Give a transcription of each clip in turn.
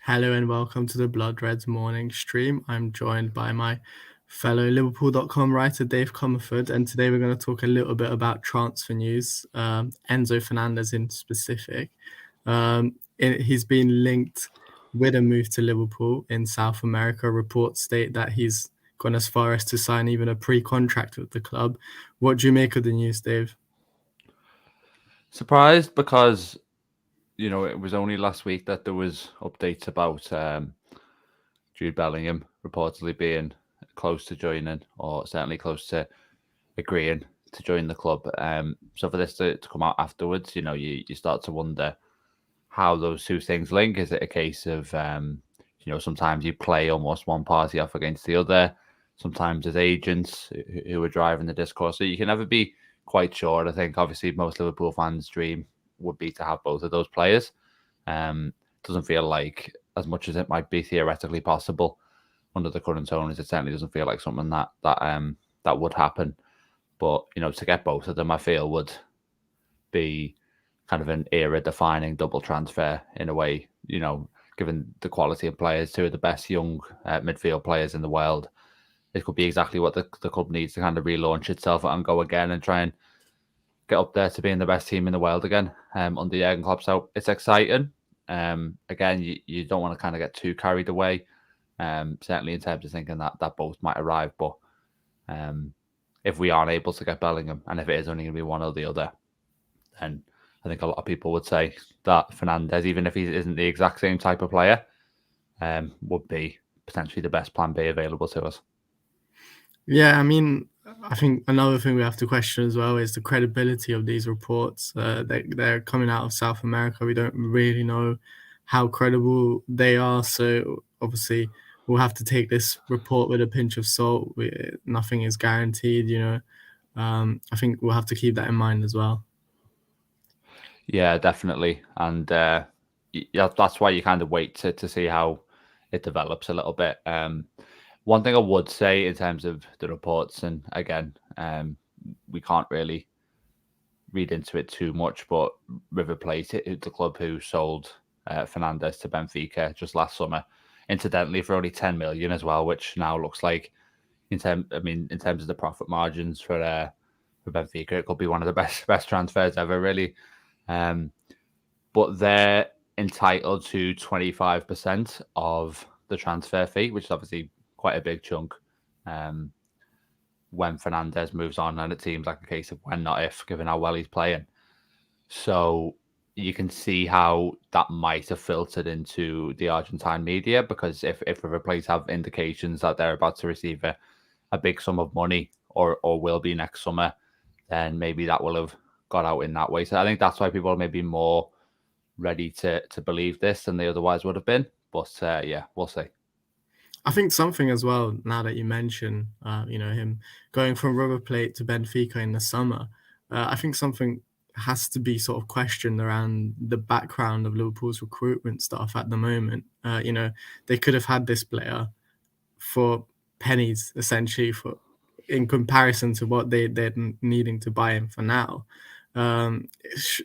Hello and welcome to the Blood Reds morning stream. I'm joined by my fellow Liverpool.com writer Dave Comerford, and today we're going to talk a little bit about transfer news, Enzo Fernandez in specific. He's been linked with a move to Liverpool in South America. Reports state that he's gone as far as to sign even a pre-contract with the club. What do you make of the news, Dave? Surprised because it was only last week that there was updates about Jude Bellingham reportedly being close to joining, or certainly close to agreeing to join the club. So for this to come out afterwards, you start to wonder how those two things link. Is it a case of sometimes you play almost one party off against the other? Sometimes there's agents who are driving the discourse, so you can never be quite sure. I think obviously most Liverpool fans' dream would be to have both of those players. Doesn't feel like, as much as it might be theoretically possible under the current owners, it certainly doesn't feel like something that would happen. But to get both of them, I feel would be kind of an era-defining double transfer in a way. Given the quality of players, two of the best young midfield players in the world, it could be exactly what the club needs to kind of relaunch itself and go again and try and get up there to being the best team in the world again under Jurgen Klopp. So it's exciting. Again, you don't want to kind of get too carried away, certainly in terms of thinking that both might arrive. But if we aren't able to get Bellingham, and if it is only going to be one or the other, then I think a lot of people would say that Fernandez, even if he isn't the exact same type of player, would be potentially the best plan B available to us. Yeah, I mean, I think another thing we have to question as well is the credibility of these reports. They're coming out of South America. We don't really know how credible they are. So obviously, we'll have to take this report with a pinch of salt. Nothing is guaranteed, I think we'll have to keep that in mind as well. Yeah, definitely. And that's why you kind of wait to see how it develops a little bit. One thing I would say in terms of the reports, and again, we can't really read into it too much, but River Plate, the club who sold Fernandez to Benfica just last summer, incidentally for only 10 million as well, which now looks like, in terms of the profit margins for Benfica, it could be one of the best transfers ever, really. But they're entitled to 25% of the transfer fee, which is obviously quite a big chunk when Fernandez moves on, and it seems like a case of when, not if, given how well he's playing. So you can see how that might have filtered into the Argentine media, because if River Plate have indications that they're about to receive a big sum of money or will be next summer, then maybe that will have got out in that way. So I think that's why people are maybe more ready to believe this than they otherwise would have been. But yeah, we'll see. I think something as well, now that you mention, him going from River Plate to Benfica in the summer, I think something has to be sort of questioned around the background of Liverpool's recruitment staff at the moment. They could have had this player for pennies, essentially, in comparison to what they're needing to buy him for now.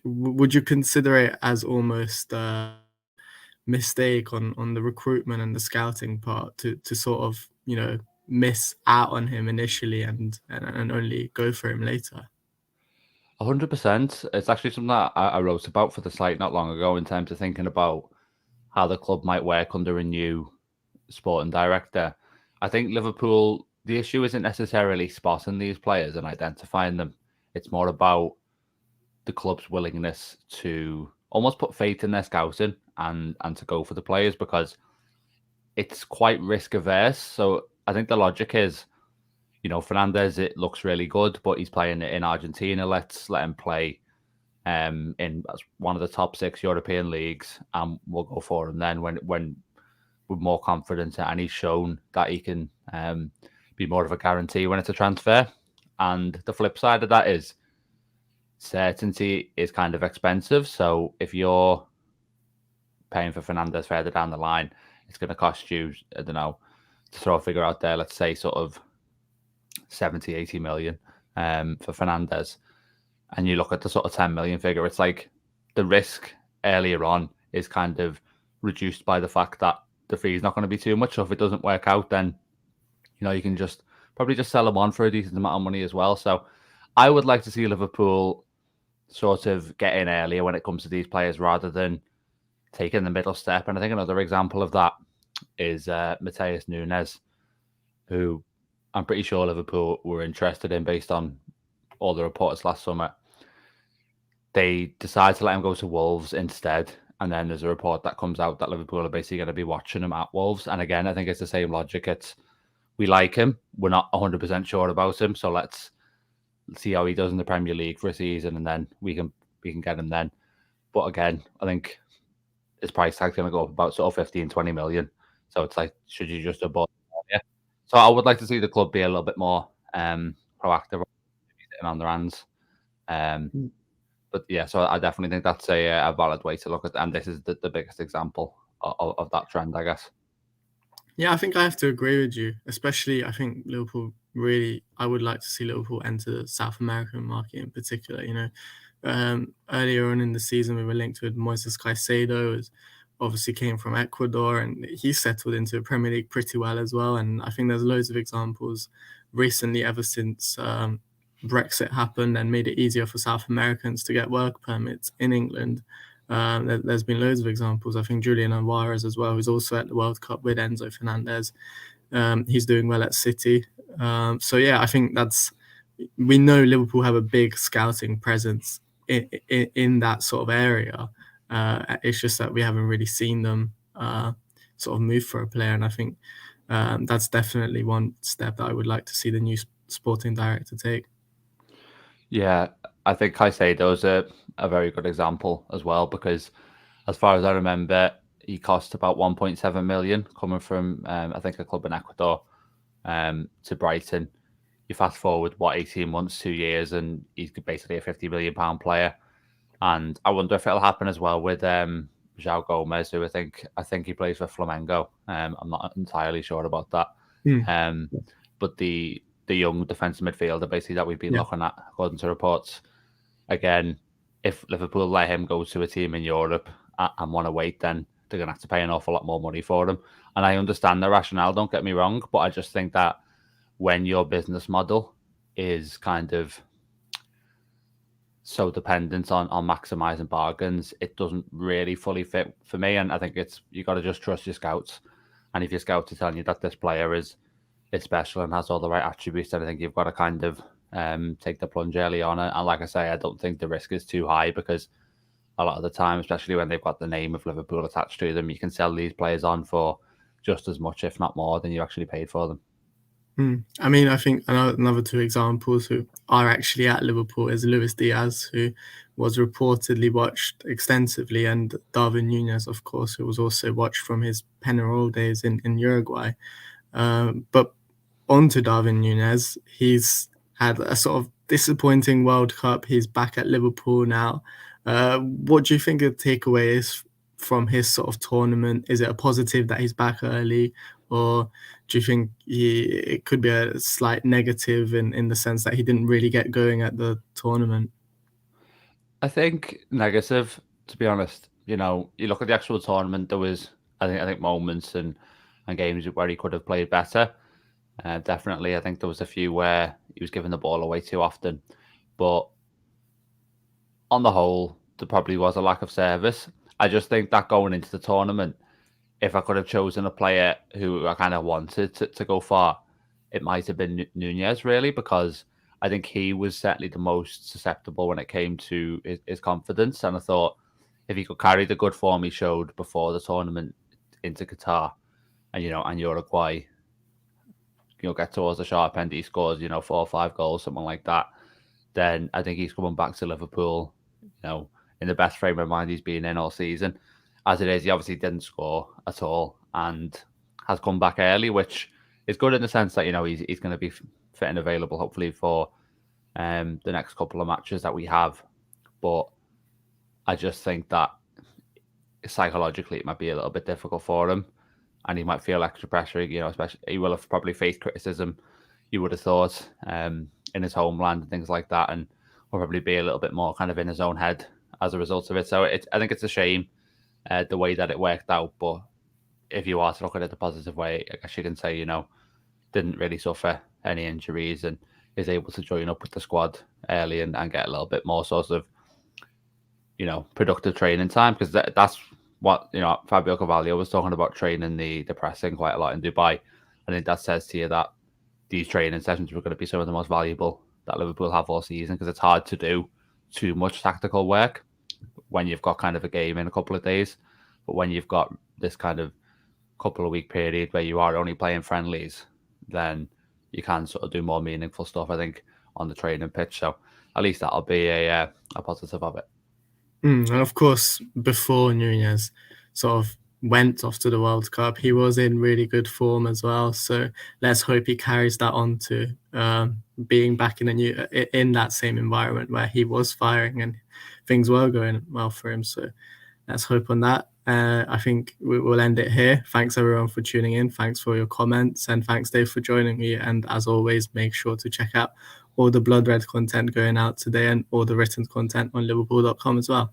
Would you consider it as almost mistake on the recruitment and the scouting part to sort of miss out on him initially and only go for him later? 100%. It's actually something that I wrote about for the site not long ago, in terms of thinking about how the club might work under a new sporting director. I think Liverpool, the issue isn't necessarily spotting these players and identifying them. It's more about the club's willingness to almost put faith in their scouting and to go for the players, because it's quite risk averse. So I think the logic is, Fernandez, it looks really good, but he's playing in Argentina. Let's let him play in one of the top 6 European leagues, and we'll go for him then when with more confidence, and he's shown that he can be more of a guarantee when it's a transfer. And the flip side of that is certainty is kind of expensive. So if you're paying for Fernandez further down the line, it's going to cost you, I don't know, to throw a figure out there, let's say sort of 70, 80 million for Fernandez. And you look at the sort of 10 million figure, it's like the risk earlier on is kind of reduced by the fact that the fee is not going to be too much. So if it doesn't work out, then you can probably just sell them on for a decent amount of money as well. So I would like to see Liverpool sort of get in earlier when it comes to these players rather than taking the middle step. And I think another example of that is Matheus Nunes, who I'm pretty sure Liverpool were interested in based on all the reports last summer. They decided to let him go to Wolves instead. And then there's a report that comes out that Liverpool are basically going to be watching him at Wolves. And again, I think it's the same logic. We like him. We're not 100% sure about him. So let's see how he does in the Premier League for a season. And then we can get him then. But again, I think his price tag's going to go up about sort of 15, 20 million. So it's like, should you just have bought him? Yeah. So I would like to see the club be a little bit more proactive on their hands. But yeah, so I definitely think that's a valid way to look at it. And this is the biggest example of that trend, I guess. Yeah, I think I have to agree with you. Especially, I think Liverpool I would like to see Liverpool enter the South American market in particular. Earlier on in the season, we were linked with Moises Caicedo, who obviously came from Ecuador, and he settled into the Premier League pretty well as well. And I think there's loads of examples recently, ever since Brexit happened and made it easier for South Americans to get work permits in England. There's been loads of examples. I think Julian Alvarez as well, who's also at the World Cup with Enzo Fernandez. He's doing well at City. So yeah, I think we know Liverpool have a big scouting presence in that sort of area. It's just that we haven't really seen them sort of move for a player. And I think that's definitely one step that I would like to see the new sporting director take. Yeah, I think Caicedo's a very good example as well, because as far as I remember, he cost about 1.7 million coming from, I think, a club in Ecuador to Brighton. You fast forward, 18 months, 2 years, and he's basically a £50 million player. And I wonder if it'll happen as well with João Gomez, who I think he plays for Flamengo. I'm not entirely sure about that. But the young defensive midfielder, basically, that we've been looking at, according to reports. Again, if Liverpool let him go to a team in Europe and want to wait, then they're going to have to pay an awful lot more money for him. And I understand the rationale, don't get me wrong, but I just think that when your business model is kind of so dependent on maximising bargains, it doesn't really fully fit for me. And I think you got to just trust your scouts. And if your scouts are telling you that this player is special and has all the right attributes, then I think you've got to kind of take the plunge early on. And like I say, I don't think the risk is too high, because a lot of the time, especially when they've got the name of Liverpool attached to them, you can sell these players on for just as much, if not more, than you actually paid for them. I mean, I think another two examples who are actually at Liverpool is Luis Diaz, who was reportedly watched extensively, and Darwin Nunez, of course, who was also watched from his Penarol days in Uruguay. But on to Darwin Nunez, he's had a sort of disappointing World Cup. He's back at Liverpool now. What do you think the takeaway is from his sort of tournament? Is it a positive that he's back early, or do you think it could be a slight negative in the sense that he didn't really get going at the tournament? I think negative, to be honest. You look at the actual tournament, there was, I think moments and games where he could have played better. Definitely, I think there was a few where he was giving the ball away too often. But on the whole, there probably was a lack of service. I just think that going into the tournament, if I could have chosen a player who I kind of wanted to go far, it might have been Nunez, really, because I think he was certainly the most susceptible when it came to his confidence. And I thought if he could carry the good form he showed before the tournament into Qatar and Uruguay, get towards the sharp end, he scores, 4 or 5 goals, something like that, then I think he's coming back to Liverpool, in the best frame of mind he's been in all season. As it is, he obviously didn't score at all and has come back early, which is good in the sense that, he's going to be fit and available, hopefully, for the next couple of matches that we have. But I just think that psychologically it might be a little bit difficult for him, and he might feel extra pressure, especially he will have probably faced criticism, you would have thought, in his homeland and things like that, and will probably be a little bit more kind of in his own head as a result of it. So I think it's a shame. the way that it worked out. But if you are to look at it the positive way, I guess you can say, didn't really suffer any injuries and is able to join up with the squad early and get a little bit more sort of, productive training time, because that's what, Fabio Carvalho was talking about, training the pressing quite a lot in Dubai. I think that says to you that these training sessions were going to be some of the most valuable that Liverpool have all season, because it's hard to do too much tactical work when you've got kind of a game in a couple of days. But when you've got this kind of couple of week period where you are only playing friendlies, then you can sort of do more meaningful stuff, I think, on the training pitch. So at least that'll be a positive of it. And of course, before Nunez sort of went off to the World Cup, he was in really good form as well. So let's hope he carries that on to being back in that same environment where he was firing and things were going well for him. So let's hope on that. I think we'll end it here. Thanks everyone for tuning in. Thanks for your comments, and thanks Dave for joining me. And as always, make sure to check out all the Blood Red content going out today and all the written content on Liverpool.com as well.